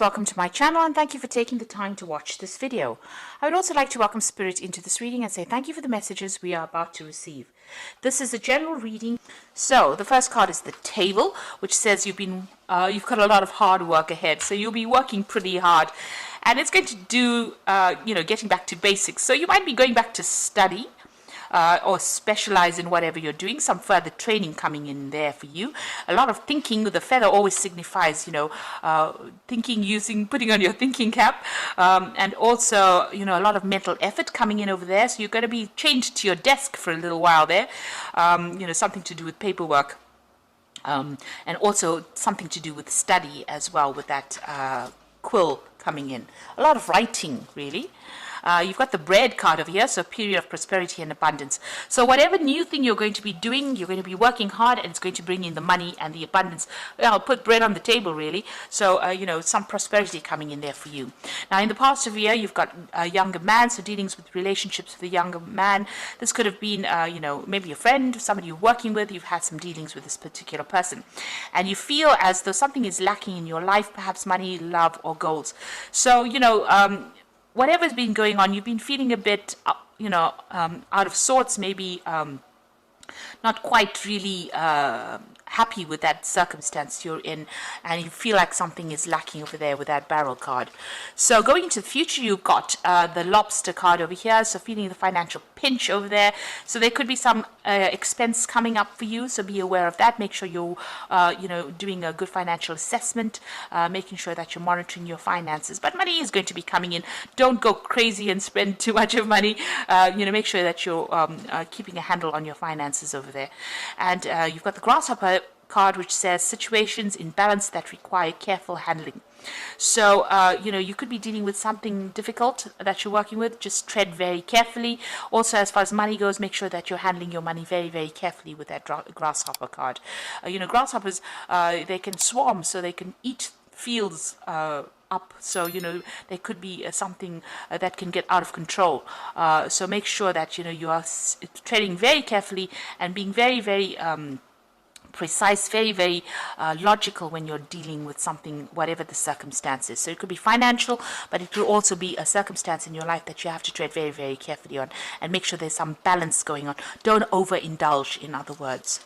Welcome to my channel and thank you for taking the time to watch this video. I would also like to welcome Spirit into this reading and say thank you for the messages we are about to receive. This is a general reading. So the first card is the Table, which says you've got a lot of hard work ahead. So you'll be working pretty hard and it's going to do, getting back to basics. So you might be going back to study. Or specialize in whatever you're doing, some further training coming in there for you. A lot of thinking. The feather always signifies, thinking, putting on your thinking cap, and also, a lot of mental effort coming in over there. So you're going to be chained to your desk for a little while there, something to do with paperwork. And also something to do with study as well, with that quill coming in. A lot of writing, really. You've got the Bread card over here, so period of prosperity and abundance. So whatever new thing you're going to be doing, you're going to be working hard and it's going to bring in the money and the abundance. I'll put bread on the table, really. So, some prosperity coming in there for you. Now, in the past of year, you've got a younger man, so dealings with relationships with a younger man. This could have been, maybe a friend, somebody you're working with. You've had some dealings with this particular person. And you feel as though something is lacking in your life, perhaps money, love, or goals. So, whatever's been going on, you've been feeling a bit, out of sorts, maybe not quite really happy with that circumstance you're in, and you feel like something is lacking over there with that Barrel card. So going into the future, you've got the Lobster card over here, so feeling the financial pinch over there. So there could be some expense coming up for you, so be aware of that. Make sure you're doing a good financial assessment, making sure that you're monitoring your finances. But money is going to be coming in. Don't go crazy and spend too much of money. Make sure that you're keeping a handle on your finances over there. And you've got the Grasshopper card, which says situations in balance that require careful handling. So, you could be dealing with something difficult that you're working with. Just tread very carefully. Also, as far as money goes, make sure that you're handling your money very, very carefully with that Grasshopper card. Grasshoppers, they can swarm, so they can eat fields up. So, there could be something that can get out of control. So make sure that, you are treading very carefully and being very, very precise, very, very logical when you're dealing with something, whatever the circumstances. So it could be financial, but it could also be a circumstance in your life that you have to tread very, very carefully on and make sure there's some balance going on. Don't overindulge, in other words.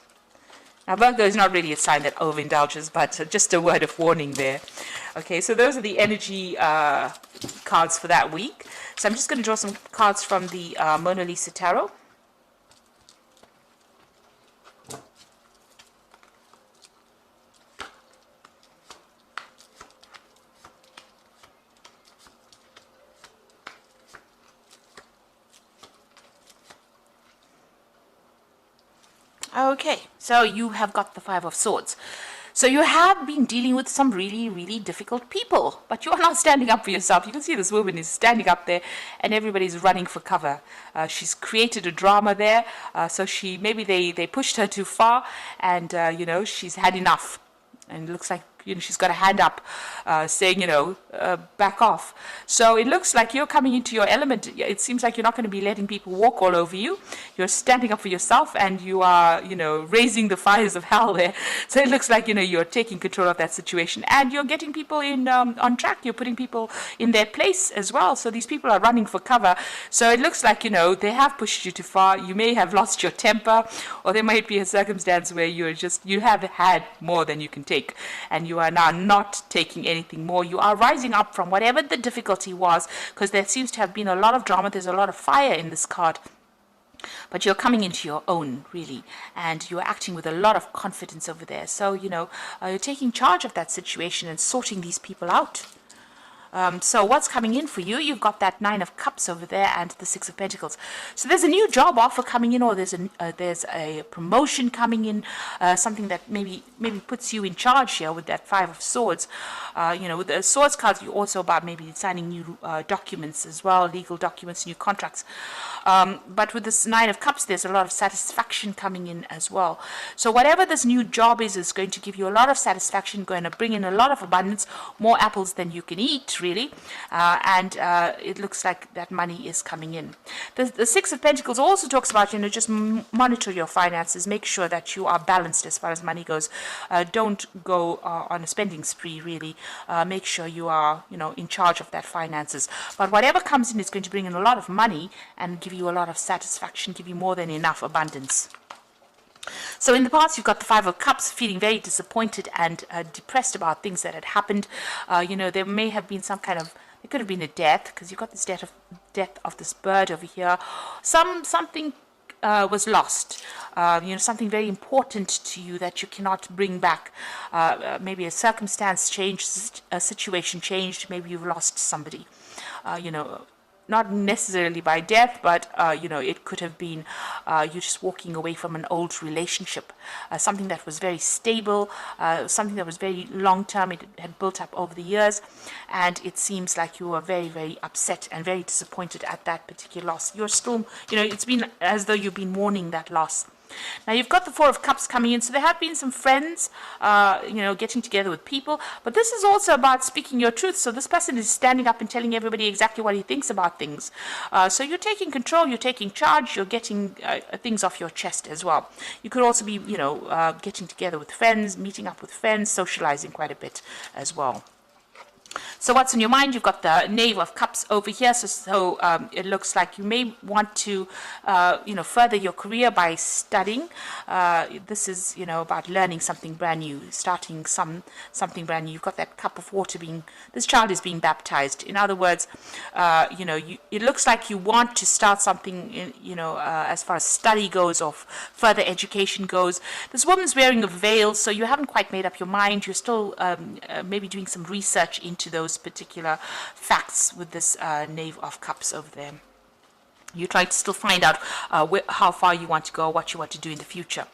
Now, Virgo is not really a sign that overindulges, but just a word of warning there. Okay, so those are the energy cards for that week. So I'm just going to draw some cards from the Mona Lisa Tarot. Okay, so you have got the Five of Swords. So you have been dealing with some really, really difficult people, but you are not standing up for yourself. You can see this woman is standing up there and everybody's running for cover. She's created a drama there, so maybe they pushed her too far and, she's had enough. And it looks like she's got a hand up saying, back off. So it looks like you're coming into your element. It seems like you're not going to be letting people walk all over you. You're standing up for yourself and you are, raising the fires of hell there. So it looks like, you're taking control of that situation and you're getting people in on track. You're putting people in their place as well. So these people are running for cover. So it looks like, they have pushed you too far. You may have lost your temper, or there might be a circumstance where you have had more than you can take. And you are now not taking anything more. You are rising up from whatever the difficulty was, because there seems to have been a lot of drama. There's a lot of fire in this card. But you're coming into your own, really, and you're acting with a lot of confidence over there. So, you're taking charge of that situation and sorting these people out. So what's coming in for you? You've got that Nine of Cups over there and the Six of Pentacles. So there's a new job offer coming in, or there's a promotion coming in, something that maybe puts you in charge here with that Five of Swords. With the Swords cards, you also about maybe signing new documents as well, legal documents, new contracts. But with this Nine of Cups, there's a lot of satisfaction coming in as well. So whatever this new job is going to give you a lot of satisfaction, going to bring in a lot of abundance, more apples than you can eat, abundance, really, and it looks like that money is coming in. The Six of Pentacles also talks about, just monitor your finances, make sure that you are balanced as far as money goes. Don't go on a spending spree, really. Make sure you are, in charge of that finances. But whatever comes in is going to bring in a lot of money and give you a lot of satisfaction, give you more than enough abundance. So in the past, you've got the Five of Cups, feeling very disappointed and depressed about things that had happened. There may have been some kind of, it could have been a death, because you've got this death of this bird over here. Something was lost, something very important to you that you cannot bring back. Maybe a circumstance changed, a situation changed, maybe you've lost somebody, not necessarily by death, but, it could have been you just walking away from an old relationship, something that was very stable, something that was very long-term. It had built up over the years, and it seems like you were very, very upset and very disappointed at that particular loss. You're still, it's been as though you've been mourning that loss. Now you've got the Four of Cups coming in, so there have been some friends, getting together with people, but this is also about speaking your truth. So this person is standing up and telling everybody exactly what he thinks about things. So you're taking control, you're taking charge, you're getting things off your chest as well. You could also be, getting together with friends, meeting up with friends, socializing quite a bit as well. So what's on your mind? You've got the Knave of Cups over here. So it looks like you may want to, further your career by studying. This is, about learning something brand new, starting something brand new. You've got that cup of water this child is being baptized. In other words, it looks like you want to start something, as far as study goes or further education goes. This woman's wearing a veil, so you haven't quite made up your mind. You're still maybe doing some research into those particular facts with this Knave of Cups over there. You try to still find out how far you want to go, what you want to do in the future.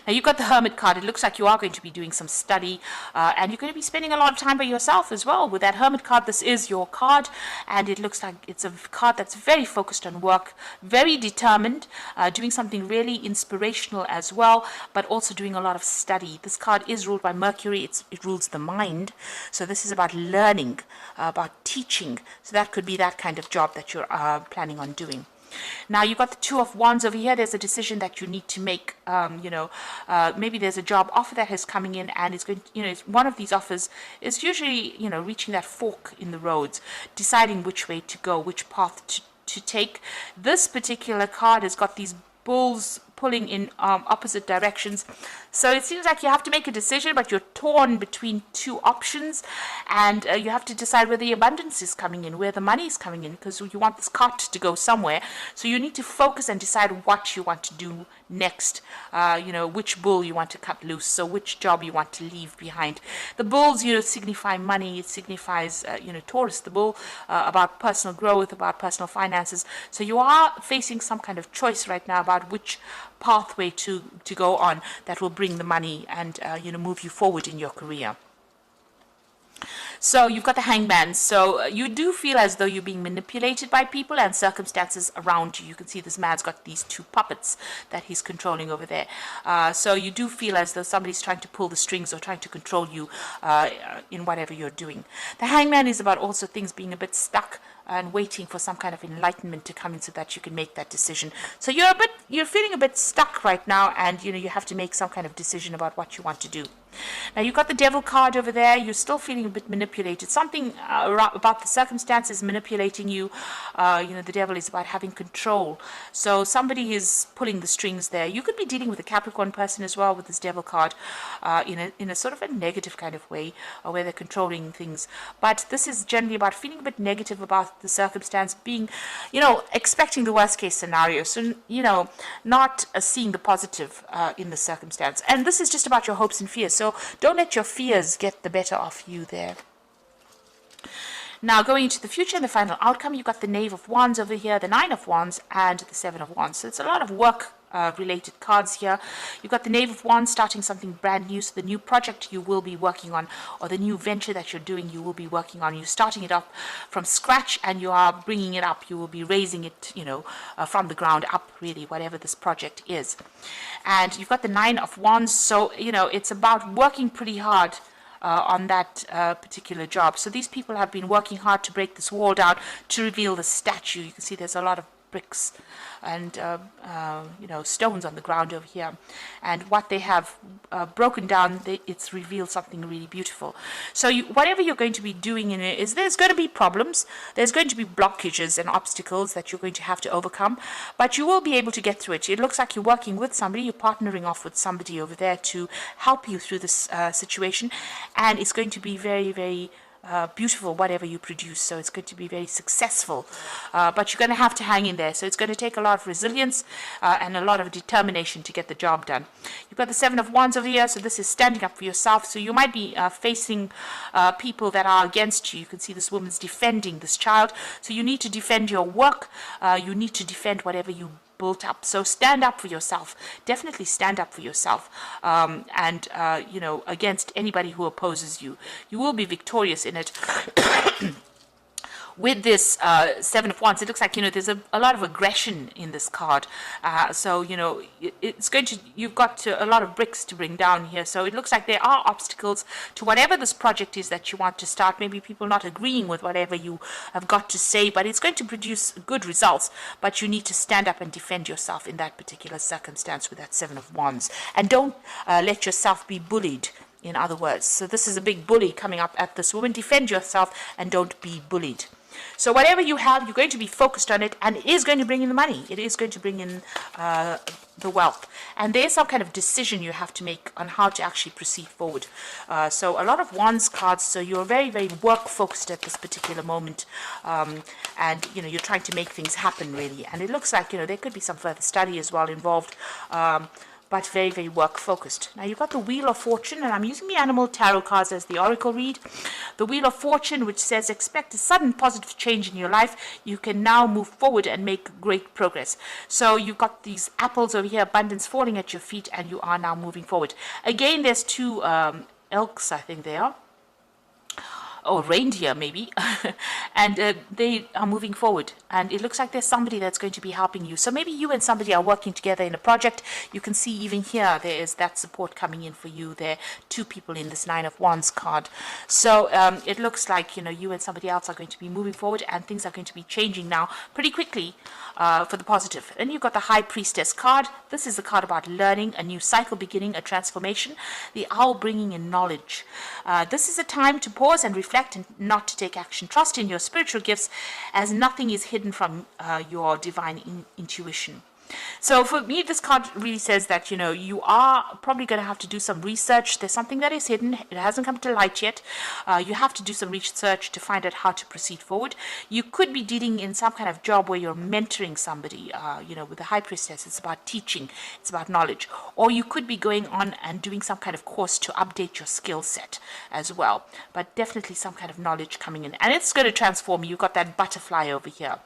Now you've got the Hermit card. It looks like you are going to be doing some study, and you're going to be spending a lot of time by yourself as well. With that Hermit card, this is your card, and it looks like it's a card that's very focused on work, very determined, doing something really inspirational as well, but also doing a lot of study. This card is ruled by Mercury. It rules the mind. So this is about learning, about teaching. So that could be that kind of job that you're planning on doing. Now you've got the Two of Wands over here. There's a decision that you need to make. Maybe there's a job offer that is coming in, and it's going. One of these offers is usually reaching that fork in the roads, deciding which way to go, which path to take. This particular card has got these bulls pulling in opposite directions. So it seems like you have to make a decision, but you're torn between two options, and you have to decide where the abundance is coming in, where the money is coming in, because you want this cart to go somewhere. So you need to focus and decide what you want to do next, which bull you want to cut loose, so which job you want to leave behind. The bulls, signify money. It signifies, Taurus, the bull, about personal growth, about personal finances. So you are facing some kind of choice right now about which pathway to go on that will bring the money and move you forward in your career. So you've got the Hangman. So you do feel as though you're being manipulated by people and circumstances around you. You can see this man's got these two puppets that he's controlling over there. So you do feel as though somebody's trying to pull the strings or trying to control you in whatever you're doing. The Hangman is about also things being a bit stuck and waiting for some kind of enlightenment to come in so that you can make that decision. So you're feeling a bit stuck right now, and you have to make some kind of decision about what you want to do. Now you've got the Devil card over there. You're still feeling a bit manipulated. Something about the circumstances manipulating you. The Devil is about having control. So somebody is pulling the strings there. You could be dealing with a Capricorn person as well with this Devil card, in a sort of a negative kind of way, where they're controlling things. But this is generally about feeling a bit negative about the circumstance, being, expecting the worst case scenario. So, not seeing the positive in the circumstance. And this is just about your hopes and fears. So don't let your fears get the better of you there. Now, going into the future and the final outcome, you've got the Knave of Wands over here, the Nine of Wands, and the Seven of Wands. So it's a lot of work related cards here. You've got the Knave of Wands, starting something brand new. So the new project you will be working on, or the new venture that you're doing, you will be working on. You're starting it up from scratch, and you are bringing it up. You will be raising it, from the ground up, really, whatever this project is. And you've got the Nine of Wands. So, it's about working pretty hard on that particular job. So these people have been working hard to break this wall down to reveal the statue. You can see there's a lot of bricks and stones on the ground over here, and what they have broken down, it's revealed something really beautiful. So whatever you're going to be doing in it, there's going to be problems, there's going to be blockages and obstacles that you're going to have to overcome, but you will be able to get through it. It looks like you're working with somebody, you're partnering off with somebody over there to help you through this situation, and it's going to be very, very beautiful, whatever you produce. So it's going to be very successful, but you're going to have to hang in there. So it's going to take a lot of resilience and a lot of determination to get the job done. You've got the Seven of Wands over here, so this is standing up for yourself. So you might be facing people that are against you. You can see this woman's defending this child, so you need to defend your work, you need to defend whatever you built up. So stand up for yourself, definitely stand up for yourself, and against anybody who opposes you. You will be victorious in it. With this Seven of Wands, it looks like, there's a lot of aggression in this card. So, it's going to, you've got a lot of bricks to bring down here. So it looks like there are obstacles to whatever this project is that you want to start. Maybe people not agreeing with whatever you have got to say, but it's going to produce good results. But you need to stand up and defend yourself in that particular circumstance with that Seven of Wands. And don't let yourself be bullied, in other words. So this is a big bully coming up at this woman. Defend yourself and don't be bullied. So whatever you have, you're going to be focused on it, and it is going to bring in the money. It is going to bring in the wealth. And there's some kind of decision you have to make on how to actually proceed forward. So a lot of Wands cards, so you're very, very work-focused at this particular moment. And, you're trying to make things happen, really. And it looks like, there could be some further study as well involved. But very, very work-focused. Now, you've got the Wheel of Fortune, and I'm using the Animal Tarot cards as the Oracle read. The Wheel of Fortune, which says, expect a sudden positive change in your life. You can now move forward and make great progress. So you've got these apples over here, abundance falling at your feet, and you are now moving forward. Again, there's two elks, I think they are. Or reindeer maybe, and they are moving forward, and it looks like there's somebody that's going to be helping you. So maybe you and somebody are working together in a project. You can see even here there is that support coming in for you. There are two people in this Nine of Wands card. So it looks like you and somebody else are going to be moving forward, and things are going to be changing now pretty quickly for the positive. Then you've got the High Priestess card. This is a card about learning, a new cycle beginning, a transformation. The Owl bringing in knowledge. This is a time to pause and reflect and not to take action. Trust in your spiritual gifts, as nothing is hidden from your divine intuition. So for me, this card really says that, you are probably going to have to do some research. There's something that is hidden. It hasn't come to light yet. You have to do some research to find out how to proceed forward. You could be dealing in some kind of job where you're mentoring somebody. With the High Priestess, it's about teaching. It's about knowledge. Or you could be going on and doing some kind of course to update your skill set as well. But definitely some kind of knowledge coming in. And it's going to transform you. You've got that butterfly over here.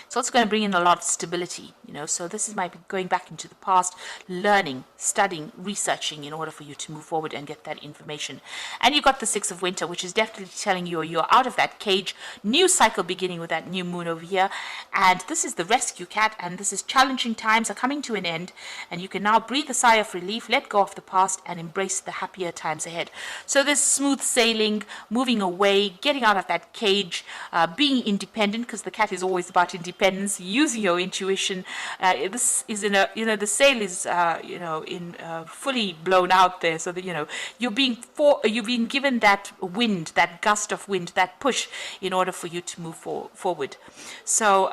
So it's going to bring in a lot of stability, so this is my going back into the past, learning, studying, researching in order for you to move forward and get that information. And you've got the Six of Winter, which is definitely telling you you're out of that cage, new cycle beginning with that new moon over here. And this is the Rescue Cat, and this is challenging times are coming to an end, and you can now breathe a sigh of relief, let go of the past, and embrace the happier times ahead. So there's smooth sailing, moving away, getting out of that cage, being independent, because the cat is always about independence, using your intuition. This is in a, the sail is, fully blown out there, so that, you've been given that wind, that gust of wind, that push in order for you to move forward. So,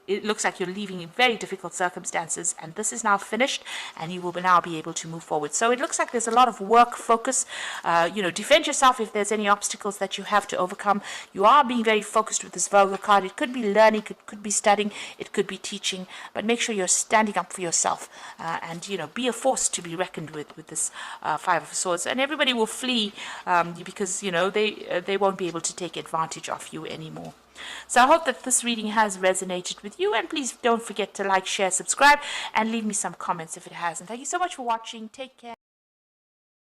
it looks like you're leaving in very difficult circumstances, and this is now finished, and you will now be able to move forward. So it looks like there's a lot of work focus. Defend yourself if there's any obstacles that you have to overcome. You are being very focused with this Virgo card. It could be learning, it could be studying, it could be teaching, but make sure you're standing up for yourself, and be a force to be reckoned with this Five of Swords. And everybody will flee because they won't be able to take advantage of you anymore. So I hope that this reading has resonated with you, and please don't forget to like, share, subscribe, and leave me some comments if it has. And thank you so much for watching. Take care.